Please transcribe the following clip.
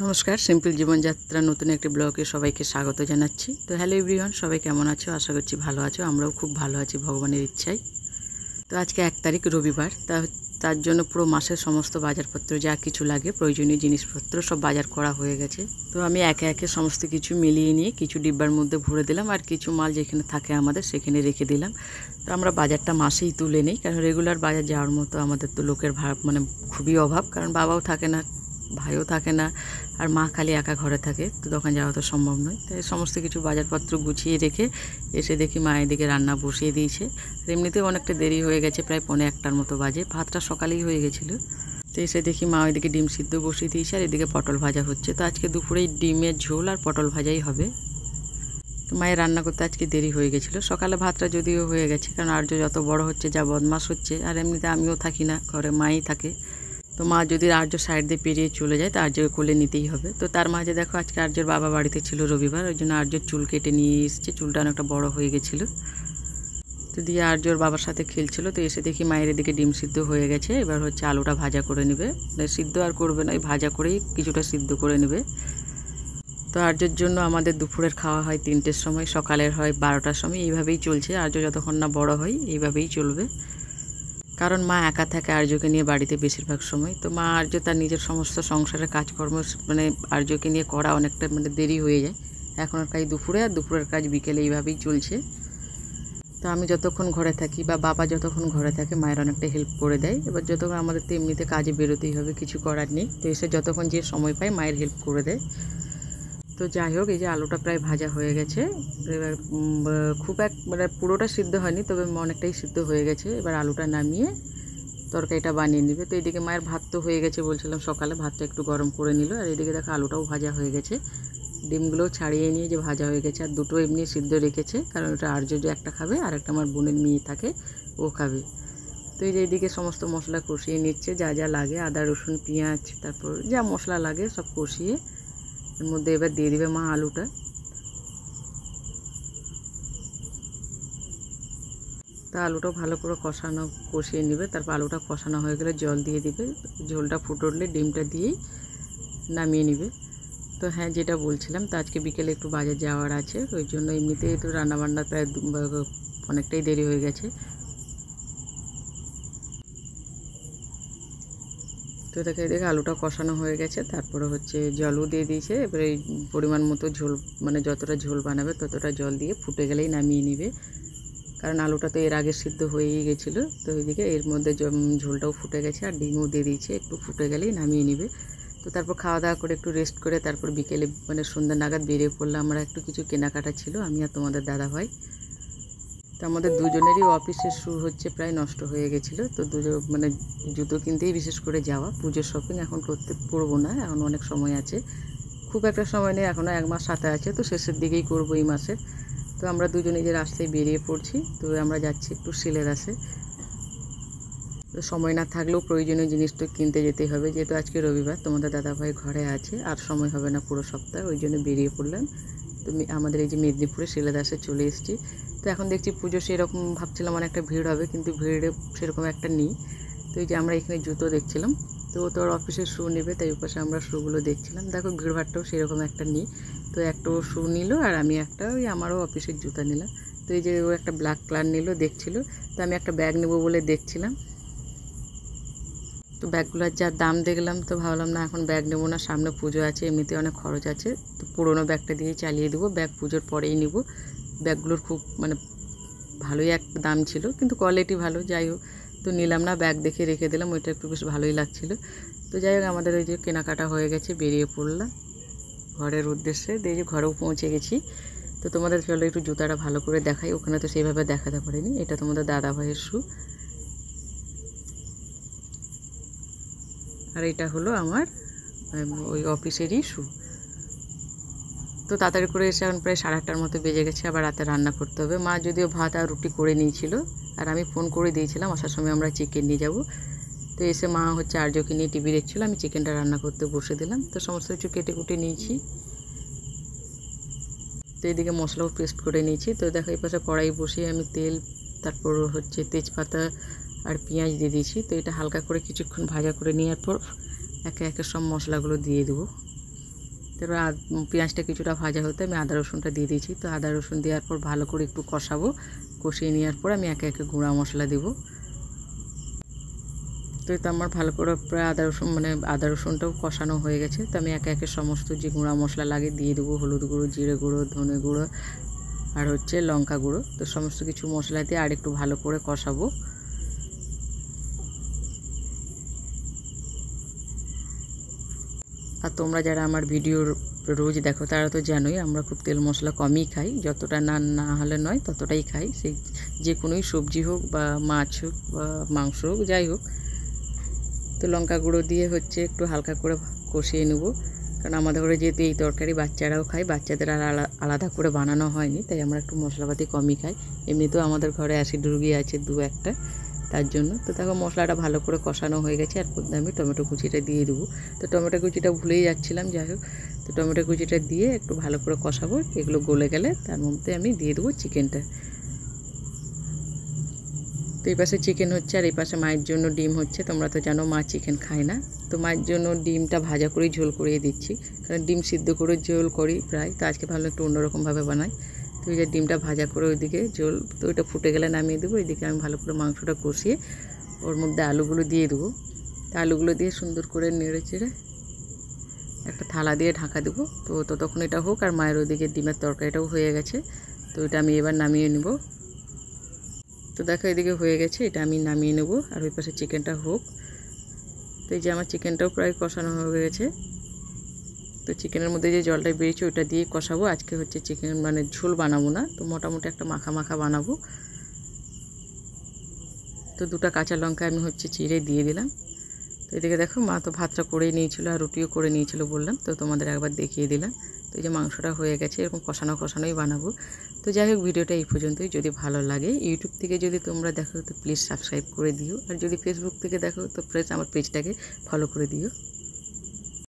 নমস্কার, সিম্পল জীবনযাত্রা নতুন একটি ব্লগে সবাইকে স্বাগত জানাচ্ছি। তো হ্যালো এভরিওয়ান, সবাই কেমন আছো? আশা করছি ভালো আছো। আমরাও খুব ভালো আছি ভগবানের ইচ্ছায়। তো আজকে 1 তারিখ রবিবার, তার জন্য পুরো মাসের সমস্ত বাজারপত্র যা কিছু লাগে প্রয়োজনীয় জিনিসপত্র সব বাজার করা হয়ে গেছে। তো আমি একে একে সমস্ত কিছু মিলিয়ে নিয়ে কিছু ডিব্বার মধ্যে ভরে দিলাম, আর কিছু মাল যেখানে থাকে আমাদের সেখানে রেখে দিলাম। তো আমরা বাজারটা মাসেই তুলে নিই, কারণ রেগুলার বাজার যাওয়ার মতো আমাদের তো লোকের খুবই অভাব, কারণ বাবাও থাকে না, ভাইও থাকে না, আর মা খালি একা ঘরে থাকে, তো দোকান যাওয়া তো সম্ভব নয়। তাই সমস্ত কিছু বাজারপত্র গুছিয়ে রেখে এসে দেখি মা এদিকে রান্না বসিয়ে দিয়েছে। এমনিতেও অনেকটা দেরি হয়ে গেছে, প্রায় 1:45টার মতো বাজে, ভাতটা সকালেই হয়ে গেছিলো। তো এসে দেখি মা ওইদিকে ডিম সিদ্ধ বসিয়ে দিয়েছে, আর এদিকে পটল ভাজা হচ্ছে। তো আজকে দুপুরেই ডিমের ঝোল আর পটল ভাজাই হবে। তো মায়ের রান্না করতে আজকে দেরি হয়ে গেছিলো। সকালে ভাতটা যদিও হয়ে গেছে, কারণ আর্য যত বড় হচ্ছে, যা বদমাস হচ্ছে, আর এমনিতে আমিও থাকি না ঘরে, মাই থাকে। তো মা যদি আর্য সাইড দিয়ে পেরিয়ে চলে যায় তো আর্যকে কোলে নিতেই হবে। তো তার মাঝে দেখো আজকে আর্যর বাবা বাড়িতে ছিল রবিবার, ওই জন্য আর্যর চুল কেটে নিয়ে এসছে। চুলটা অনেকটা বড় হয়ে গেছিলো। তো দিয়ে আর্যর বাবার সাথে খেলছিল। তো এসে দেখি মায়ের এদিকে ডিম সিদ্ধ হয়ে গেছে। এবার হচ্ছে আলুটা ভাজা করে নেবে, সিদ্ধ আর করবে না, ওই ভাজা করেই কিছুটা সিদ্ধ করে নেবে। তো আর্যর জন্য আমাদের দুপুরের খাওয়া হয় 3টের সময়, সকালের হয় 12টার সময়, এইভাবেই চলছে। আর্য যতক্ষণ না বড় হয় এইভাবেই চলবে, কারণ মা একা থাকে আর্যকে নিয়ে বাড়িতে বেশিরভাগ সময়। তো মা আর্য তার নিজের সমস্ত সংসারের কাজকর্ম আর্যকে নিয়ে করা অনেকটা দেরি হয়ে যায়। এখনের কাজ দুপুরে, আর দুপুরের কাজ বিকেলে, এইভাবেই চলছে। তো আমি যতক্ষণ ঘরে থাকি বা বাবা যতক্ষণ ঘরে থাকে মায়ের অনেকটা হেল্প করে দেয়। এবার যতক্ষণ আমাদের তো এমনিতে কাজে বেরোতেই হবে, কিছু করার নেই। তো এসে যতক্ষণ যে সময় পায় মায়ের হেল্প করে দেয়। তো যাই হোক, এই যে আলুটা প্রায় ভাজা হয়ে গেছে। এবার খুব পুরোটা সিদ্ধ হয়নি, তবে অনেকটাই সিদ্ধ হয়ে গেছে। এবার আলুটা নামিয়ে তরকারিটা বানিয়ে নিবে। তো এদিকে মায়ের ভাত তো হয়ে গেছে, বলছিলাম সকালে ভাতটা একটু গরম করে নিল। আর এদিকে দেখো আলুটাও ভাজা হয়ে গেছে, ডিমগুলোও ছাড়িয়ে নিয়ে যে ভাজা হয়ে গেছে। আর দুটো এমনি সিদ্ধ রেখেছে, কারণ ওটা আর্য যে একটা খাবে আর একটা আমার বোনের মেয়ে থাকে, ও খাবে। তো এই যে এদিকে সমস্ত মশলা কষিয়ে নিচ্ছে, যা যা লাগে, আদা রসুন পেঁয়াজ, তারপর যা মশলা লাগে সব কষিয়ে এর মধ্যে এবার দিয়ে দিবে মা আলুটা। তা আলুটাও ভালো করে কষিয়ে নেবে। তারপর আলুটা কষানো হয়ে গেলে জল দিয়ে দিবে, ঝোলটা ফুটে উঠলে ডিমটা দিয়েই নামিয়ে নেবে। তো হ্যাঁ, যেটা বলছিলাম, তো আজকে বিকেলে একটু বাজার যাওয়ার আছে, ওই জন্য এমনিতেই তো রান্নাবান্না প্রায় অনেকটাই দেরি হয়ে গেছে। তো দেখে আলুটা কষানো হয়ে গেছে, তারপরে হচ্ছে জলও দিয়ে দিয়েছে। এবারে এই পরিমাণ মতো ঝোল, যতটা ঝোল বানাবে ততটা জল দিয়ে ফুটে গেলেই নামিয়ে নেবে, কারণ আলুটা তো এর আগে সিদ্ধ হয়েই গেছিলো। তো ওইদিকে এর মধ্যে ঝোলটাও ফুটে গেছে, আর ডিমও দিয়ে দিয়েছে, একটু ফুটে গেলেই নামিয়ে নেবে। তো তারপর খাওয়া দাওয়া করে একটু রেস্ট করে তারপর বিকেলে সন্ধ্যা নাগাদ বেরিয়ে পড়লাম। আমরা একটু কিছু কেনাকাটা ছিল, আমি আর তোমাদের দাদা ভাই। তো আমাদের দুজনেরই অফিসের শু হচ্ছে প্রায় নষ্ট হয়ে গেছিলো। তো জুতো কিনতেই বিশেষ করে যাওয়া। পুজোর শপিং এখন পরবো না, এখন অনেক সময় আছে, খুব একটা সময় নেই, এখনও 1 মাস হাতে আছে, তো শেষের দিকেই করবো এই মাসের। তো আমরা দুজনে যে রাস্তায় বেরিয়ে পড়ছি, তো আমরা যাচ্ছি একটু সিলেদাসে। তো সময় না থাকলেও প্রয়োজনীয় জিনিস তো কিনতে যেতেই হবে, যেহেতু আজকে রবিবার, তোমাদের দাদাভাই ঘরে আছে, আর সময় হবে না পুরো সপ্তাহে, ওই জন্য বেরিয়ে পড়লাম। তো আমাদের এই যে মেদিনীপুরে সিলেদাসে চলে এসেছি। তো এখন দেখছি পুজো সেরকম ভাবছিলাম অনেকটা ভিড় হবে, কিন্তু ভিড়ে সেরকম একটা নেই। তো এই যে আমরা এখানে জুতো দেখছিলাম, তো তোর অফিসের শু নেবে, তাই ওপাশে আমরা শুগুলো দেখছিলাম। দেখো ভিড়ভাড়টাও সেরকম একটা নেই। তো একটা ও শু নিল, আর আমি একটা ওই আমারও অফিসের জুতা নিলাম। তো এই যে ও একটা ব্ল্যাক কালার নিল, দেখছিল। তো আমি একটা ব্যাগ নেবো বলে দেখছিলাম। তো ব্যাগগুলোর যা দাম দেখলাম, তো ভাবলাম না এখন ব্যাগ নেবো না, সামনে পুজো আছে, এমনিতে অনেক খরচ আছে। তো পুরোনো ব্যাগটা দিয়েই চালিয়ে দেবো, ব্যাগ পুজোর পরেই নেব। ব্যাগগুলোর খুব ভালোই একটা দাম ছিল, কিন্তু কোয়ালিটি ভালো, যাই হোক। তো নিলাম না, ব্যাগ দেখে রেখে দিলাম, ওইটা একটু বেশ ভালোই লাগছিলো। তো যাই হোক, আমাদের ওই যে কেনাকাটা হয়ে গেছে, বেরিয়ে পড়লাম ঘরের উদ্দেশ্যে। দিয়ে যে ঘরেও পৌঁছে গেছি। তো তোমাদের চলো একটু জুতাটা ভালো করে দেখাই, ওখানে তো সেইভাবে দেখাতে পারিনি। এটা তোমাদের দাদা ভাইয়ের শু, আর এটা হলো আমার ওই অফিসেরই শু। তো তাড়াতাড়ি করে এসে এখন প্রায় 8:30টার মতো বেজে গেছে, আবার রাতে রান্না করতে হবে। মা যদিও ভাত আর রুটি করে নিয়েছিল, আর আমি ফোন করে দিয়েছিলাম আসার সময় আমরা চিকেন নিয়ে যাব। তো এসে মা হচ্ছে আর্যকে নিয়ে টিভি দেখছিল, আমি চিকেনটা রান্না করতে বসে দিলাম। তো সমস্ত কিছু কেটে কুটে নিয়েছি। তো এদিকে মশলাও পেস্ট করে নিয়েছি। তো দেখো এই পাশে কড়াই বসিয়ে আমি তেল, তারপর হচ্ছে তেজপাতা আর পেঁয়াজ দিয়ে দিয়েছি। তো এটা হালকা করে কিছুক্ষণ ভাজা করে নেওয়ার পর একে একে সব মশলাগুলো দিয়ে দেবো। তারপর পেঁয়াজটা কিছুটা ভাজা হতে আমি আদা রসুনটা দিয়ে দিয়েছি। তো আদা রসুন দেওয়ার পর ভালো করে একটু কষাবো, কষিয়ে নেওয়ার পর আমি একে একে গুঁড়া মশলা দেবো। তো এটা আমার ভালো করে প্রায় আদা রসুনটাও কষানো হয়ে গেছে। তো আমি একে একে সমস্ত যে গুঁড়া মশলা লাগে দিয়ে দেবো, হলুদ গুঁড়ো, জিরে গুঁড়ো, ধনে গুঁড়ো আর হচ্ছে লঙ্কা গুঁড়ো। তো সমস্ত কিছু মশলা দিয়ে আর একটু ভালো করে কষাবো। আর তোমরা যারা আমার ভিডিও রোজ দেখো তারা তো জানোই আমরা খুব তেল মশলা কমই খাই, যতটা না হলে নয় ততটাই খাই, সেই যে কোনোই সবজি হোক বা মাছ হোক বা মাংস হোক যাই হোক। তো লঙ্কা গুঁড়ো দিয়ে হচ্ছে একটু হালকা করে কষিয়ে নেব, কারণ আমাদের ঘরে যেহেতু এই তরকারি বাচ্চারাও খায়, বাচ্চাদের আর আলাদা করে বানানো হয়নি, তাই আমরা একটু মশলাপাতি কমই খাই। এমনিতেও আমাদের ঘরে অ্যাসিড রোগী আছে 2-1টা, তার জন্য। তো দেখো মশলাটা ভালো করে কষানো হয়ে গেছে, আর মধ্যে আমি টমেটো কুচিটা দিয়ে দেবো। তো টমেটো কুচিটা ভুলেই যাচ্ছিলাম, যাই হোক। তো টমেটো কুচিটা দিয়ে একটু ভালো করে কষাবো, এগুলো গলে গেলে তার মধ্যে আমি দিয়ে দেবো চিকেনটা। তো এই পাশে চিকেন হচ্ছে আর এই পাশে মায়ের জন্য ডিম হচ্ছে। তোমরা তো জানো মা চিকেন খায় না, তো মায়ের জন্য ডিমটা ভাজা করেই ঝোল করিয়ে দিচ্ছি, কারণ ডিম সিদ্ধ করে ঝোল করি প্রায়, তো আজকে ভালো একটু অন্যরকমভাবে বানাই। তো এই যে ডিমটা ভাজা করে ওইদিকে ঝোল, তো ওইটা ফুটে গেলে নামিয়ে দেবো। এদিকে আমি ভালো করে মাংসটা কষিয়ে ওর মধ্যে আলুগুলো দিয়ে দেবো। তো আলুগুলো দিয়ে সুন্দর করে নেড়ে চেড়ে একটা থালা দিয়ে ঢাকা দেবো। তো ততক্ষণ এটা হোক, আর মায়ের ওইদিকে ডিমের তরকারিটাও হয়ে গেছে। তো এটা আমি এবার নামিয়ে নেব। তো দেখো এদিকে হয়ে গেছে, এটা আমি নামিয়ে নেব, আর ওই পাশে চিকেনটা হোক। তো এই যে আমার চিকেনটাও প্রায় কষানো হয়ে গেছে। তো চিকেনের মধ্যে যে জলটা বেরিয়েছে ওইটা দিয়ে কষাবো। আজকে হচ্ছে চিকেন ঝোল বানাবো না, তো মোটামুটি একটা মাখা মাখা বানাবো। তো 2টা কাঁচা লঙ্কা আমি হচ্ছে চিড়ে দিয়ে দিলাম। তো এদিকে দেখো মা তো ভাতটা করেই নিয়েছিল আর রুটিও করে নিয়েছিল বললাম, তো তোমাদের একবার দেখিয়ে দিলাম। তো এই যে মাংসটা হয়ে গেছে, এরকম কষানোই বানাবো। তো যাই হোক, ভিডিওটা এই পর্যন্তই। যদি ভালো লাগে, ইউটিউব থেকে যদি তোমরা দেখো তো প্লিজ সাবস্ক্রাইব করে দিও, আর যদি ফেসবুক থেকে দেখো তো প্লিজ আমার পেজটাকে ফলো করে দিও।